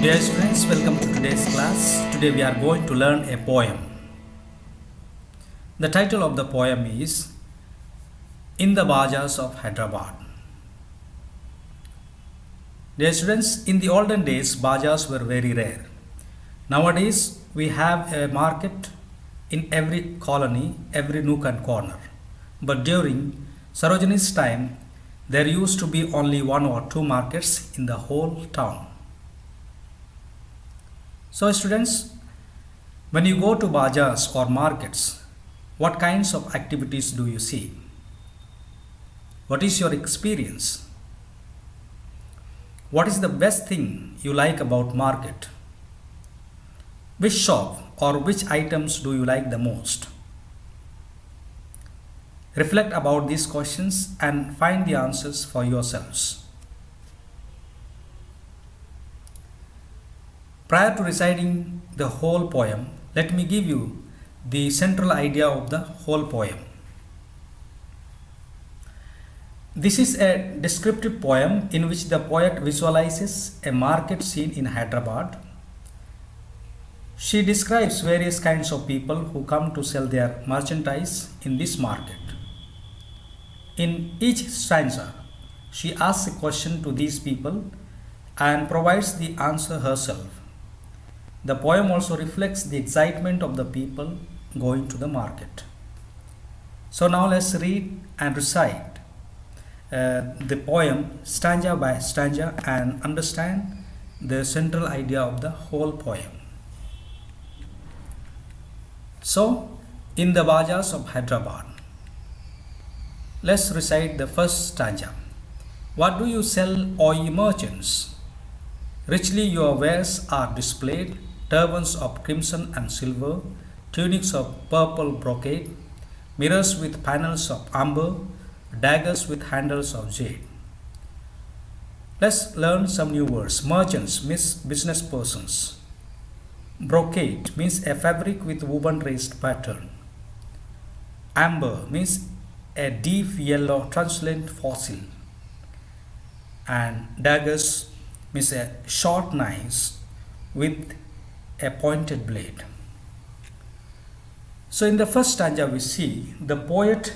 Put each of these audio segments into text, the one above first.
Dear students, welcome to today's class. Today we are going to learn a poem. The title of the poem is In the Bazaars of Hydrabad. Dear students, in the olden days, bazaars were very rare. Nowadays, we have a market in every colony, every nook and corner. But during Sarojini's time, there used to be only one or two markets in the whole town. So students, when you go to bazaars or markets, what kinds of activities do you see? What is your experience? What is the best thing you like about market? Which shop or which items do you like the most? Reflect about these questions and find the answers for yourselves. Prior to reciting the whole poem, let me give you the central idea of the whole poem. This is a descriptive poem in which the poet visualizes a market scene in Hyderabad. She describes various kinds of people who come to sell their merchandise in this market. In each stanza, she asks a question to these people and provides the answer herself. The poem also reflects the excitement of the people going to the market. So now let's read and recite the poem stanza by stanza and understand the central idea of the whole poem. So, in the Bazaars of Hyderabad, let's recite the first stanza. What do you sell, O ye merchants? Richly your wares are displayed, turbans of crimson and silver, tunics of purple brocade, mirrors with panels of amber, daggers with handles of jade. Let's learn some new words. Merchants means business persons. Brocade means a fabric with woven raised pattern. Amber means a deep yellow translucent fossil. And daggers means a short knives with a pointed blade. So in the first stanza we see the poet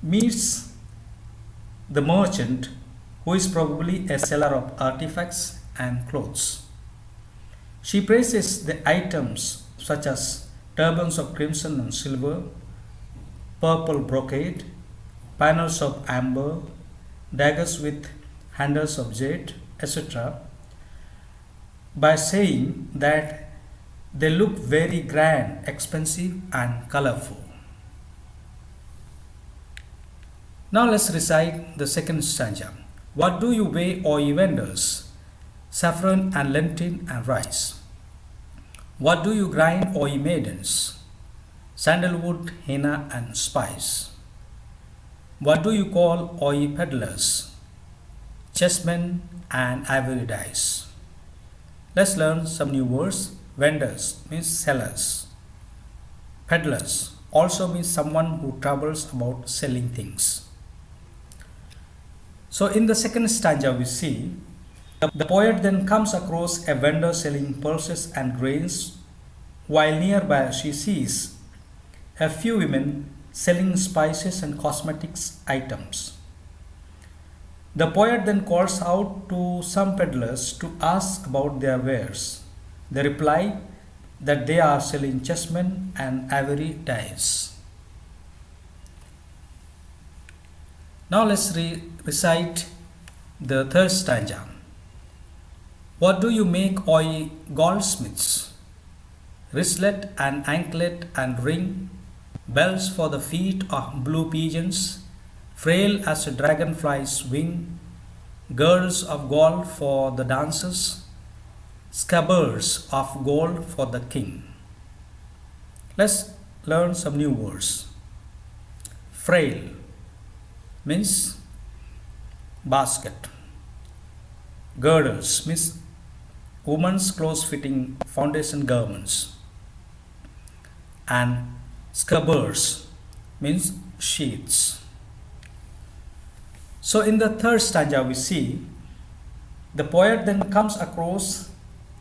meets the merchant who is probably a seller of artifacts and clothes. She praises the items such as turbans of crimson and silver, purple brocade, panels of amber, daggers with handles of jade, etc., by saying that they look very grand, expensive and colorful. Now let's recite the second stanza. What do you weigh, O ye vendors? Saffron and lentil and rice. What do you grind, O ye maidens? Sandalwood, henna and spice. What do you call, O ye peddlers? Chessmen and ivory dice. Let's learn some new words. Vendors means sellers. Peddlers also means someone who travels about selling things. So in the second stanza we see the poet then comes across a vendor selling pulses and grains, while nearby she sees a few women selling spices and cosmetics items. The poet then calls out to some peddlers to ask about their wares. They reply that they are selling chessmen and ivory dice. Now let's recite the third stanza. What do you make, O ye goldsmiths? Wristlet and anklet and ring, bells for the feet of blue pigeons, frail as a dragonfly's wing, girdles of gold for the dancers, scabbards of gold for the king. Let's learn some new words. Frail means basket. Girdles means women's close fitting foundation garments. And scabbards means sheets. So in the third stanza we see the poet then comes across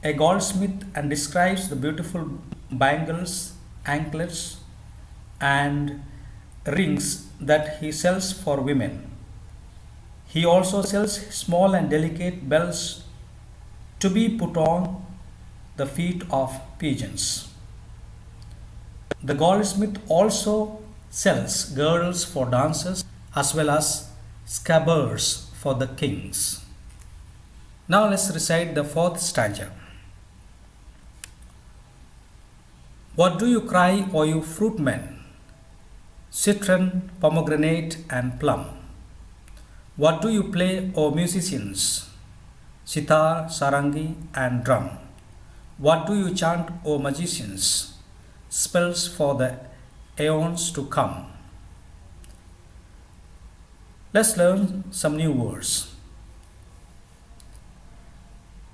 a goldsmith and describes the beautiful bangles, anklets, and rings that he sells for women. He also sells small and delicate bells to be put on the feet of pigeons. The goldsmith also sells girdles for dancers as well as scabbards for the kings. Now let's recite the fourth stanza. What do you cry, O you fruitmen? Citron, pomegranate, and plum. What do you play, O musicians? Sitar, sarangi, and drum. What do you chant, O magicians? Spells for the aeons to come. Let's learn some new words.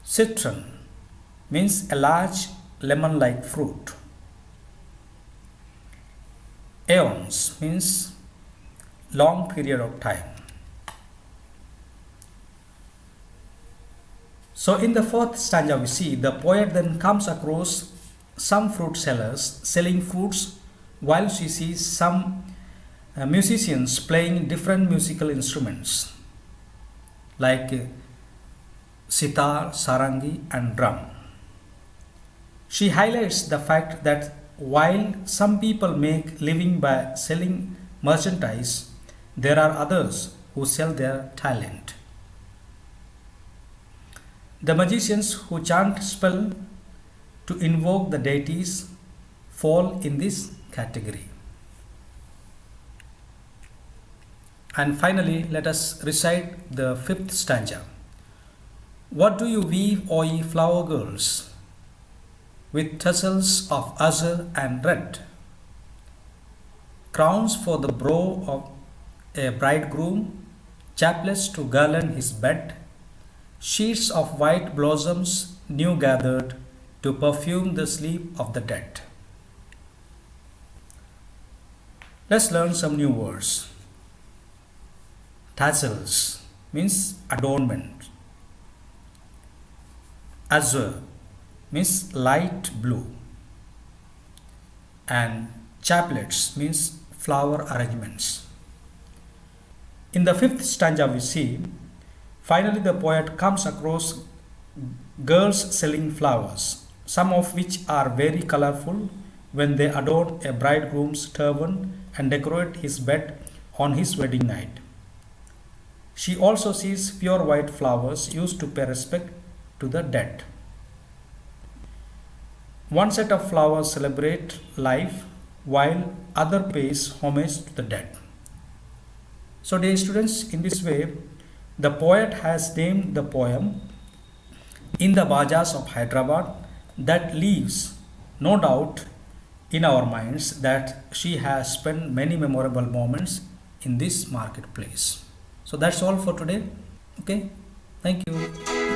Citron means a large lemon-like fruit. Aeons means long period of time. So in the fourth stanza we see the poet then comes across some fruit sellers selling fruits while she sees some musicians playing different musical instruments like sitar, sarangi, and drum. She highlights the fact that while some people make living by selling merchandise, there are others who sell their talent. The magicians who chant spell to invoke the deities fall in this category. And finally, let us recite the fifth stanza. What do you weave, O ye flower girls, with tassels of azure and red? Crowns for the brow of a bridegroom, chaplets to garland his bed, sheets of white blossoms new gathered to perfume the sleep of the dead. Let's learn some new words. Tassels means adornment. Azure means light blue. And chaplets means flower arrangements. In the fifth stanza we see, finally the poet comes across girls selling flowers, some of which are very colorful when they adorn a bridegroom's turban and decorate his bed on his wedding night. She also sees pure white flowers used to pay respect to the dead. One set of flowers celebrate life while other pays homage to the dead. So dear students, in this way, the poet has named the poem In the Bazaars of Hyderabad that leaves no doubt in our minds that she has spent many memorable moments in this marketplace. So that's all for today. Okay, thank you.